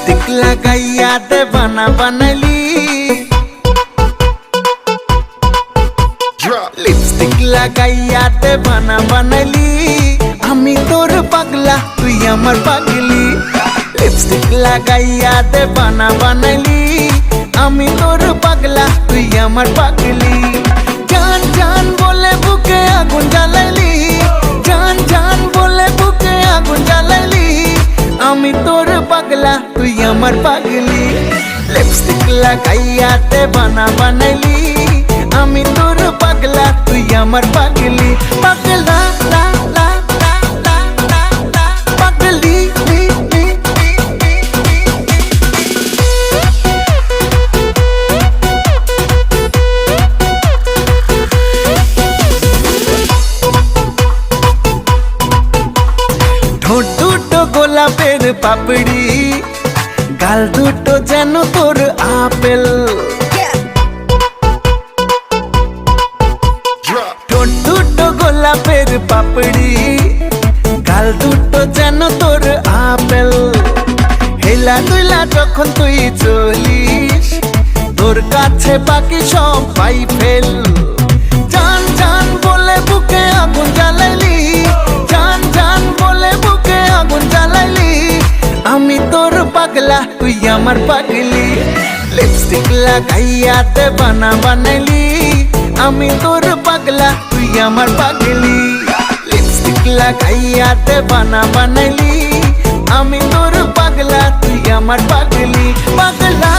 Lipstick लगाइया देवाना बनली lipstick लगाइया देवाना बनली आमी तोर पागला तुई आमार पागली लिपस्टिक लगाइया देवाना बनली आमी तोर पागला तुई आमार पागली जान जान बोले बुके आगुन জ্বালাইলি जान जान बोले बुके आगुन জ্বালাইলি आमी तोर पागला तुई आमार पागली लिपस्टिक लगाइया देवाना बनली आमी तोर पागला तुई आमार पागली पागला ला ला ला ला ला ला पागली ली ली ঠোঁট দুটো গোলাপের পাপড়ি গাল দুটো যেন তোর আপেল ঠোঁট দুটো গোলাপের পাপড়ি গাল দুটো যেন তোর আপেল হেলা দুইলা যখন তুই চলিস তোর কাছে বাকি সব পাই ফেল জান জান বলে বুকে আগুন জ্বালাইলি জান জান বলে বুকে আগুন জ্বালাইলি আমি তোর পাগলা তুই আমার পাগলি লিপস্টিক লাগাইয়া দেবানা বানাইলি আমি তোর পাগলা তুই আমার পাগলি লিপস্টিক লাগাইয়া দেবানা বানাইলি আমি তোর পাগলা তুই আমার পাগলি পাগলা।